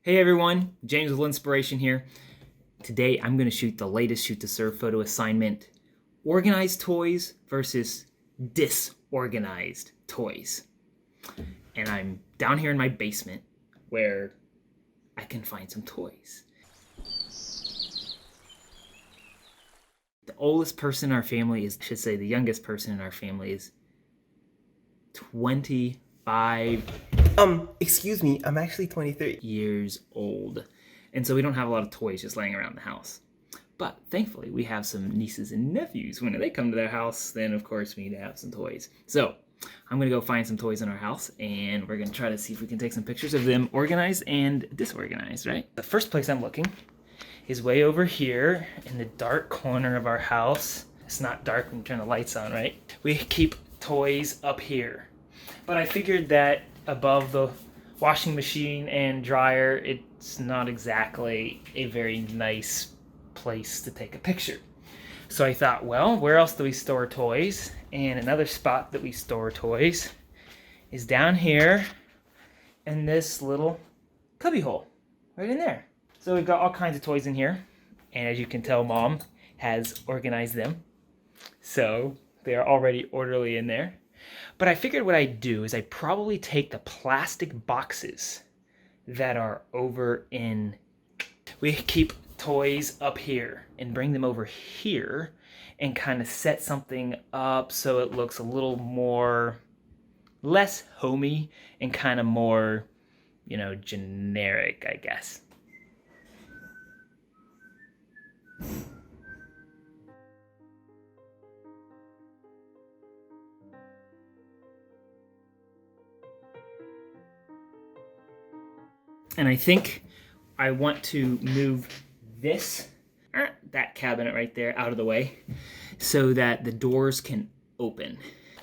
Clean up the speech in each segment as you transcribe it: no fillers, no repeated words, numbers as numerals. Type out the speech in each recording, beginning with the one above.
Hey everyone, James with Lenspiration here. Today I'm going to shoot the latest Shoot to Serve photo assignment, organized toys versus disorganized toys. And I'm down here in my basement where I can find some toys. The oldest person in our family is, I should say the youngest person in our family is 25 Excuse me, I'm actually 23. years old. And so we don't have a lot of toys just laying around the house. But thankfully, we have some nieces and nephews. When they come to their house, then of course we need to have some toys. So I'm gonna go find some toys in our house and we're gonna try to see if we can take some pictures of them organized and disorganized, right? The first place I'm looking is way over here in the dark corner of our house. It's not dark when you turn the lights on, right? We keep toys up here. But I figured that above the washing machine and dryer, it's not exactly a very nice place to take a picture. So I thought, well, where else do we store toys? And another spot that we store toys is down here in this little cubby hole, right in there. So we've got all kinds of toys in here. And as you can tell, Mom has organized them. So they are already orderly in there. But I figured what I'd do is I'd probably take the plastic boxes that are over in... We keep toys up here and bring them over here and kind of set something up so it looks a little more... less homey and kind of more, you know, generic, I guess. And I think I want to move this, that cabinet right there, out of the way so that the doors can open.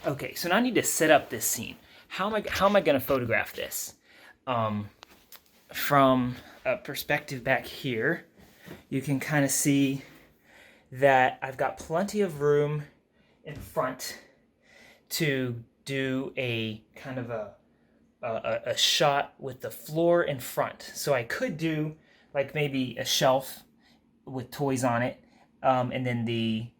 Okay, so now I need to set up this scene. How am I going to photograph this? From a perspective back here, you can kind of see that I've got plenty of room in front to do a kind of a shot with the floor in front. So I could do like maybe a shelf with toys on it, and then the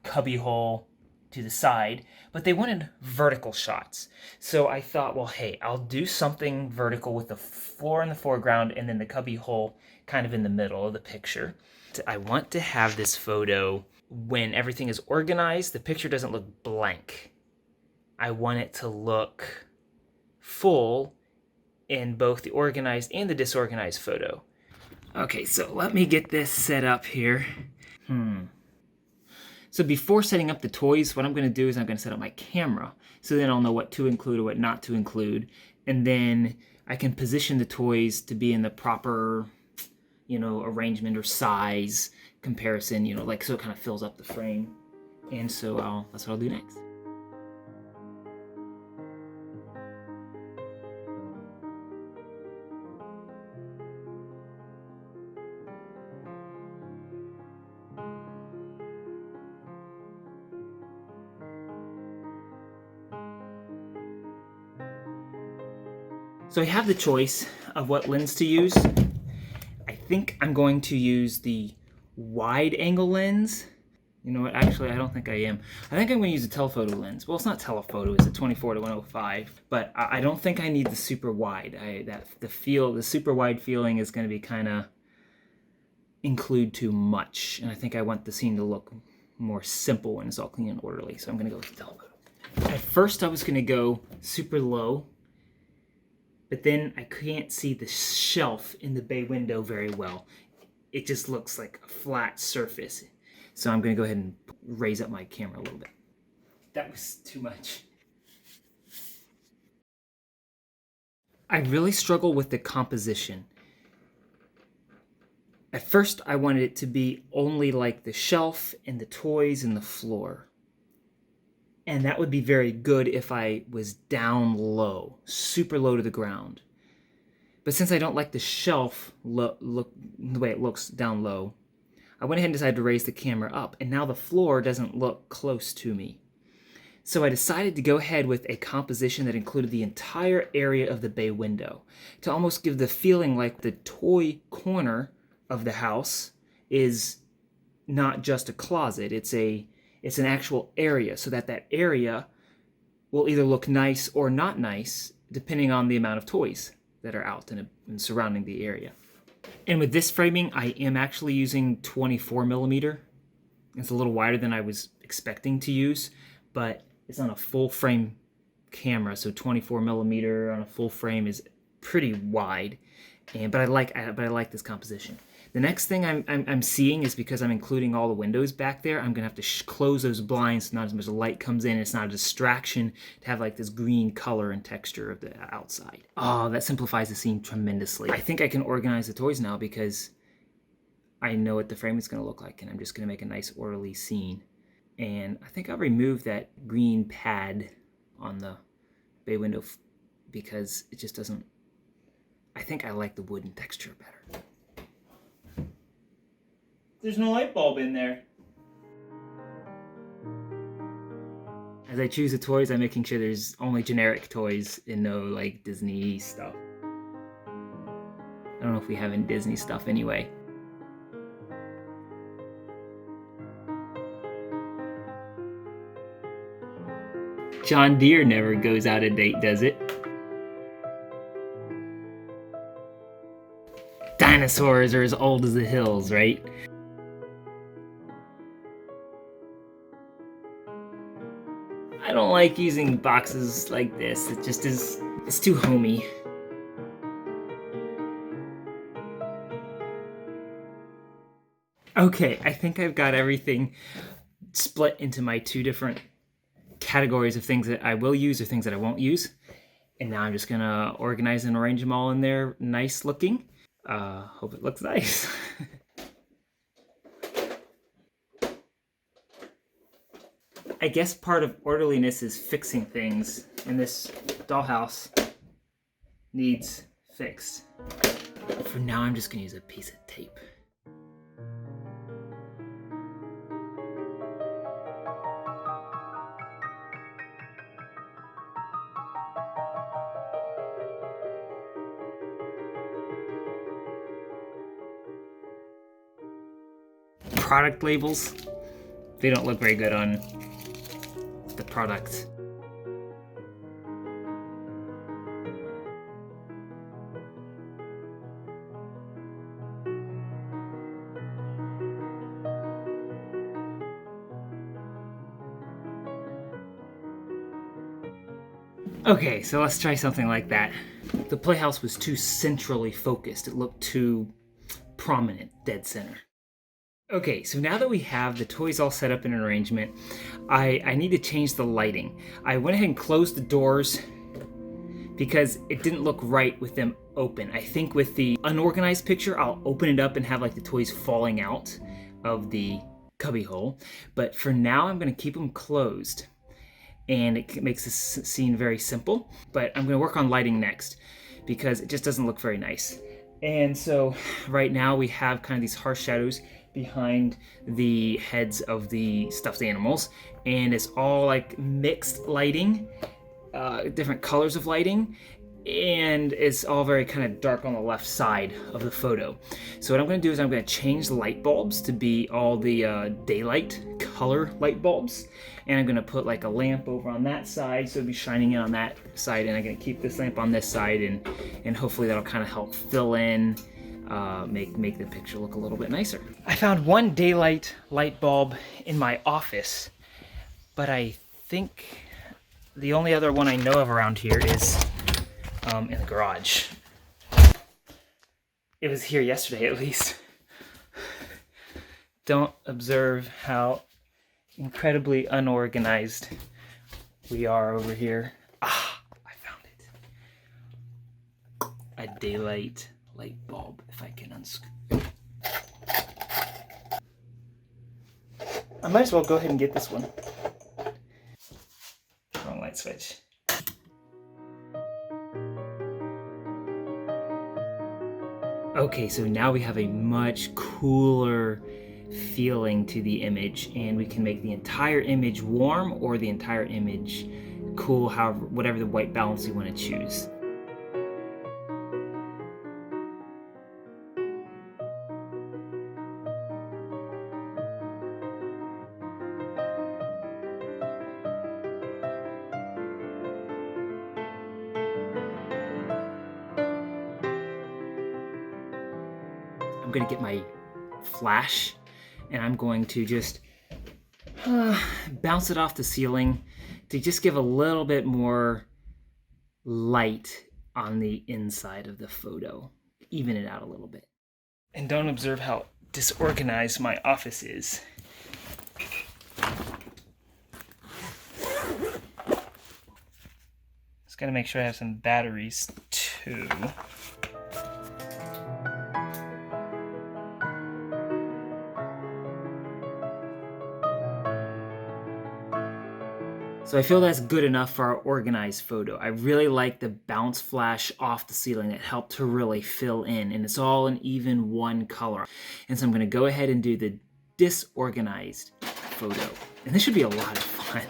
cubby hole to the side, but they wanted vertical shots. So I thought, well, hey, I'll do something vertical with the floor in the foreground and then the cubby hole kind of in the middle of the picture. I want to have this photo, when everything is organized, the picture doesn't look blank. I want it to look full in both the organized and the disorganized photo. Okay, so let me get this set up here. So before setting up the toys, what I'm going to do is I'm going to set up my camera. So then I'll know what to include or what not to include. And then I can position the toys to be in the proper, you know, arrangement or size comparison, you know, like so it kind of fills up the frame. And so that's what I'll do next. So I have the choice of what lens to use. I think I'm going to use the wide angle lens. You know what, actually I don't think I am. I think I'm going to use a telephoto lens. Well, it's not telephoto, it's a 24-105, but I don't think I need the super wide. The super wide feeling is going to be kind of include too much, and I think I want the scene to look more simple when it's all clean and orderly, so I'm going to go with the telephoto. At first I was going to go super low, but then I can't see the shelf in the bay window very well. It just looks like a flat surface. So I'm going to go ahead and raise up my camera a little bit. That was too much. I really struggle with the composition. At first I wanted it to be only like the shelf and the toys and the floor. And that would be very good if I was down low, super low to the ground. But since I don't like the shelf look the way it looks down low, I went ahead and decided to raise the camera up. And now the floor doesn't look close to me. So I decided to go ahead with a composition that included the entire area of the bay window to almost give the feeling like the toy corner of the house is not just a closet. It's an actual area, so that area will either look nice or not nice depending on the amount of toys that are out and surrounding the area. And with this framing, I am actually using 24 millimeter. It's a little wider than I was expecting to use, but it's on a full frame camera, so 24 millimeter on a full frame is pretty wide. But I like this composition. The next thing I'm seeing is, because I'm including all the windows back there, I'm gonna have to close those blinds so not as much light comes in. It's not a distraction to have like this green color and texture of the outside. Oh, that simplifies the scene tremendously. I think I can organize the toys now because I know what the frame is gonna look like, and I'm just gonna make a nice orderly scene. And I think I'll remove that green pad on the bay window because it just doesn't, I think I like the wooden texture better. There's no light bulb in there. As I choose the toys, I'm making sure there's only generic toys and no like Disney stuff. I don't know if we have any Disney stuff anyway. John Deere never goes out of date, does it? Dinosaurs are as old as the hills, right? I don't like using boxes like this. It just is, it's too homey. Okay, I think I've got everything split into my two different categories of things that I will use or things that I won't use. And now I'm just gonna organize and arrange them all in there nice looking. Hope it looks nice. I guess part of orderliness is fixing things, and this dollhouse needs fixed. For now, I'm just gonna use a piece of tape. Product labels, they don't look very good on the product. Okay, so let's try something like that. The playhouse was too centrally focused. It looked too prominent, dead center. Okay, so now that we have the toys all set up in an arrangement, I need to change the lighting. I went ahead and closed the doors because it didn't look right with them open. I think with the unorganized picture, I'll open it up and have like the toys falling out of the cubby hole. But for now, I'm gonna keep them closed. And it makes this scene very simple. But I'm gonna work on lighting next because it just doesn't look very nice. And so right now we have kind of these harsh shadows behind the heads of the stuffed animals, and it's all like mixed lighting, different colors of lighting, and it's all very kind of dark on the left side of the photo. So what I'm going to do is I'm going to change the light bulbs to be all the daylight color light bulbs, and I'm going to put like a lamp over on that side so it'll be shining in on that side, and I'm going to keep this lamp on this side, and hopefully that'll kind of help fill in, make the picture look a little bit nicer. I found one daylight light bulb in my office, but I think the only other one I know of around here is in the garage. It was here yesterday, at least. Don't observe how incredibly unorganized we are over here. Ah, I found it. A daylight light bulb, if I can unscrew. I might as well go ahead and get this one. Wrong light switch. Okay, so now we have a much cooler feeling to the image, and we can make the entire image warm or the entire image cool, however, whatever the white balance you want to choose. I'm going to get my flash and I'm going to just bounce it off the ceiling to just give a little bit more light on the inside of the photo, even it out a little bit. And don't observe how disorganized my office is. Just gotta make sure I have some batteries too. So I feel that's good enough for our organized photo. I really like the bounce flash off the ceiling. It helped to really fill in, and it's all an even one color. And so I'm gonna go ahead and do the disorganized photo. And this should be a lot of fun.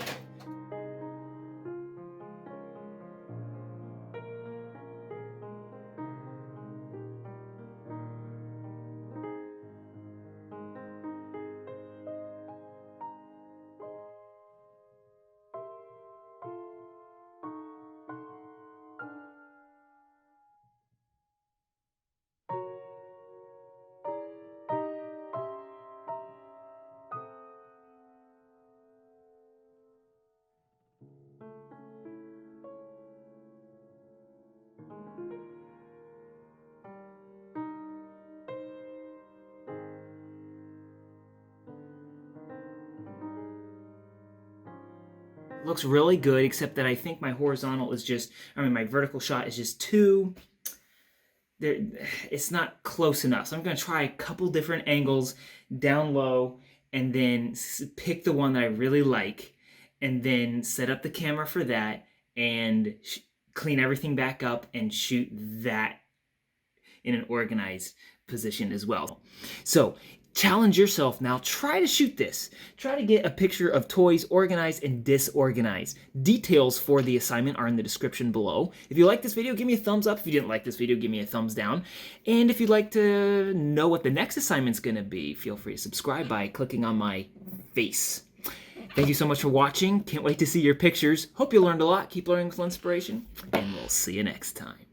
Looks really good, except that I think my horizontal is just, my vertical shot is just too, it's not close enough. So I'm going to try a couple different angles down low and then pick the one that I really like and then set up the camera for that and clean everything back up and shoot that in an organized position as well. So challenge yourself now. Try to shoot this. Try to get a picture of toys organized and disorganized. Details for the assignment are in the description below. If you like this video, give me a thumbs up. If you didn't like this video, give me a thumbs down. And if you'd like to know what the next assignment's going to be, feel free to subscribe by clicking on my face. Thank you so much for watching. Can't wait to see your pictures. Hope you learned a lot. Keep learning with Lenspiration, and we'll see you next time.